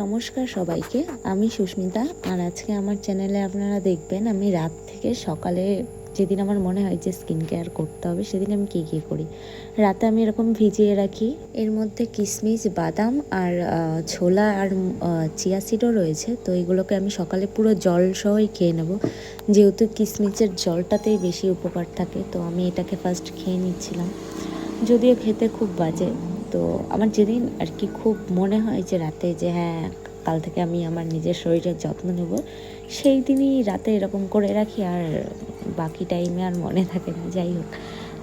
নমস্কার সবাইকে, আমি সুস্মিতা। আর আজকে আমার চ্যানেলে আপনারা দেখবেন আমি রাত থেকে সকালে যেদিন আমার মনে হয় যে স্কিন কেয়ার করতে হবে সেদিন আমি কী করি। রাতে আমি এরকম ভিজিয়ে রাখি, এর মধ্যে কিশমিশ, বাদাম আর ছোলা আর চিয়া সিডও রয়েছে। তো এগুলোকে আমি সকালে পুরো জল সহই খেয়ে নেব, যেহেতু কিশমিশের জলটাতেই বেশি উপকার থাকে। তো আমি এটাকে ফার্স্ট খেয়ে নিচ্ছিলাম, যদিও খেতে খুব বাজে। তো আমার যেদিন আর কি খুব মনে হয় যে রাতে যে হ্যাঁ কাল থেকে আমি আমার নিজের শরীরের যত্ন নেব, সেই দিনই রাতে এরকম করে রাখি, আর বাকি টাইমে আর মনে থাকে না। যাই হোক,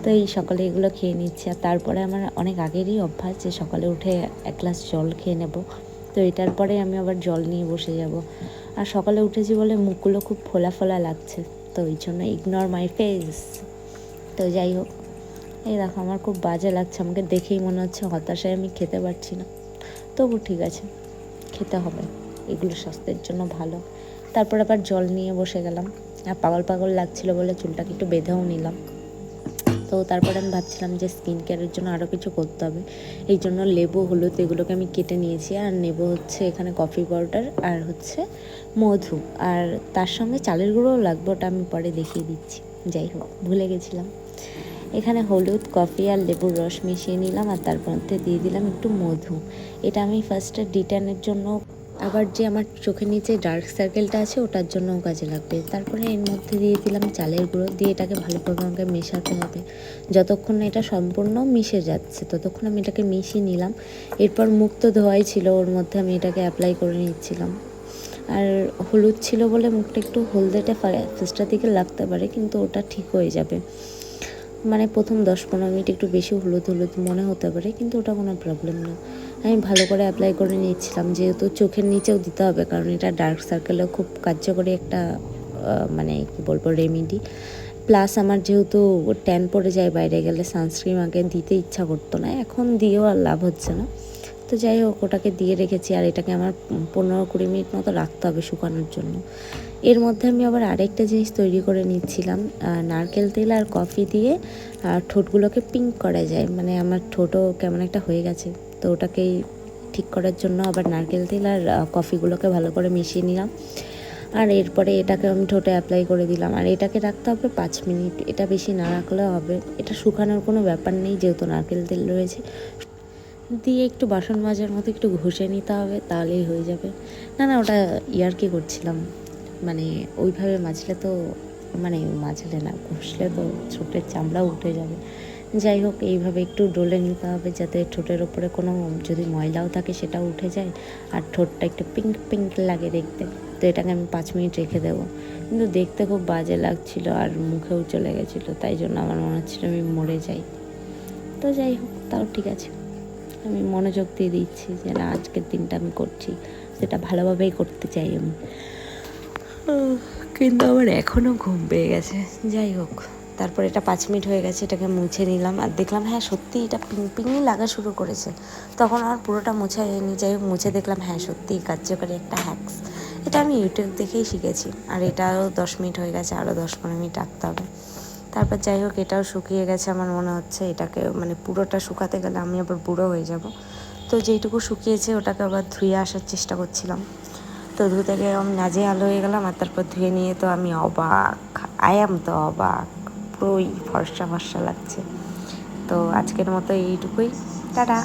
তো এই সকালে এগুলো খেয়ে নিচ্ছি। আর তারপরে আমার অনেক আগেরই অভ্যাস যে সকালে উঠে এক গ্লাস জল খেয়ে নেব। তো এটার পরে আমি আবার জল নিয়ে বসে যাব। আর সকালে উঠেছি বলে মুখগুলো খুব ফোলা ফোলা লাগছে, তো ওই জন্য ইগনোর মাই ফেস। তো যাই হোক, এই দেখো আমার খুব বাজে লাগছে, আমাকে দেখেই মনে হচ্ছে হতাশায় আমি খেতে পারছি না। তবু ঠিক আছে, খেতে হবে, এগুলো স্বাস্থ্যের জন্য ভালো। তারপর আবার জল নিয়ে বসে গেলাম, আর পাগল পাগল লাগছিলো বলে চুলটাকে একটু বেঁধেও নিলাম। তো তারপরে আমি ভাবছিলাম যে স্কিন কেয়ারের জন্য আরও কিছু করতে হবে। এই জন্য লেবু, হলুদ এগুলোকে আমি কেটে নিয়েছি, আর নেব হচ্ছে এখানে কফি পাউডার আর হচ্ছে মধু, আর তার সঙ্গে চালের গুঁড়োও লাগবে, ওটা আমি পরে দেখিয়ে দিচ্ছি। যাই হোক, ভুলে গেছিলাম। এখানে হলুদ, কফি আর লেবুর রস মিশিয়ে নিলাম, আর তার মধ্যে দিয়ে দিলাম একটু মধু। এটা আমি ফার্স্টে ডিট্যানের জন্য, আবার যে আমার চোখের নিচে ডার্ক সার্কেলটা আছে ওটার জন্যও কাজে লাগবে। তারপরে এর মধ্যে দিয়ে দিলাম চালের গুঁড়ো, দিয়ে এটাকে ভালোভাবে আমাকে মেশাতে হবে। যতক্ষণ না এটা সম্পূর্ণ মিশে যাচ্ছে ততক্ষণ আমি এটাকে মিশিয়ে নিলাম। এরপর মুখ তো ধোয়াই ছিল, ওর মধ্যে আমি এটাকে অ্যাপ্লাই করে নিচ্ছিলাম। আর হলুদ ছিল বলে মুখটা একটু হলদেটে ফার্স্টের দিকে লাগতে পারে, কিন্তু ওটা ঠিক হয়ে যাবে। মানে প্রথম 10-15 মিনিট একটু বেশি হলুদ হলুদ মনে হতে পারে, কিন্তু ওটা কোনো প্রবলেম না। আমি ভালো করে অ্যাপ্লাই করে নিচ্ছিলাম, যেহেতু চোখের নিচেও দিতে হবে, কারণ এটা ডার্ক সার্কেলেও খুব কার্যকরী একটা মানে কী বলবো রেমেডি। প্লাস আমার যেহেতু ট্যান পড়ে যায় বাইরে গেলে, সানস্ক্রিন আগে দিতে ইচ্ছা করতো না, এখন দিয়েও আর লাভ হচ্ছে না। তো যাই হোক, ওটাকে দিয়ে রেখেছি, আর এটাকে আমার 15-20 মিনিট মতো রাখতে হবে শুকানোর জন্য। এর মধ্যে আমি আবার আরেকটা জিনিস তৈরি করে নিচ্ছিলাম, নারকেল তেল আর কফি দিয়ে ঠোঁটগুলোকে পিঙ্ক করা যায়। মানে আমার ঠোঁটও কেমন একটা হয়ে গেছে, তো ওটাকেই ঠিক করার জন্য আবার নারকেল তেল আর কফিগুলোকে ভালো করে মিশিয়ে নিলাম। আর এরপরে এটাকে আমি ঠোঁটে অ্যাপ্লাই করে দিলাম, আর এটাকে রাখতে হবে 5 মিনিট। এটা বেশি না রাখলেও হবে, এটা শুকানোর কোনো ব্যাপার নেই যেহেতু নারকেল তেল রয়েছে। দিয়ে একটু বাসন মাজার মতো একটু ঘষে নিতে হবে, তাহলেই হয়ে যাবে। না না, ওটা ইয়ার্কি করছিলাম, মানে ওইভাবে মাজলে তো, মানে মাজলে না, ঘষলে তো ঠোঁটের চামড়াও উঠে যাবে। যাই হোক, এইভাবে একটু ডলে নিতে হবে যাতে ঠোঁটের ওপরে কোনো যদি ময়লাও থাকে সেটাও উঠে যায়, আর ঠোঁটটা একটু পিঙ্ক পিঙ্ক লাগে দেখতে। তো এটাকে আমি 5 মিনিট রেখে দেবো, কিন্তু দেখতে খুব বাজে লাগছিল আর মুখেও চলে গেছিলো, তাই জন্য আমার মনে হচ্ছিলো আমি মরে যাই। তো যাই হোক, তাও ঠিক আছে, আমি মনোযোগ দিয়ে দিচ্ছি যে না, আজকের দিনটা আমি করছি, সেটা ভালোভাবেই করতে চাই আমি। কিন্তু আমার এখনও ঘুম পেয়ে গেছে। যাই হোক, তারপর এটা 5 মিনিট হয়ে গেছে, এটাকে মুছে নিলাম, আর দেখলাম হ্যাঁ সত্যি এটা পিংপিংই লাগা শুরু করেছে। তখন আমার পুরোটা মোছা হয়নি। যাই হোক, মুছে দেখলাম হ্যাঁ সত্যিই কার্যকরী একটা হ্যাক্স। এটা আমি ইউটিউব দেখেই শিখেছি। আর এটাও 10 মিনিট হয়ে গেছে, আরও 10-15 মিনিট রাখতে হবে। তারপর যাই হোক, এটাও শুকিয়ে গেছে আমার মনে হচ্ছে। এটাকে মানে পুরোটা শুকাতে গেলে আমি আবার বুড়ো হয়ে যাব। তো যেইটুকু শুকিয়েছে ওটাকে আবার ধুয়ে আসার চেষ্টা করছিলাম। তো ধুতে গিয়ে আমি নাজেহাল হয়ে গেলাম, আর তারপর ধুয়ে নিয়ে তো আমি অবাক, তো অবাক, পুরোই ফর্সা ফর্সা লাগছে। তো আজকের মতো এইটুকুই, টাটা।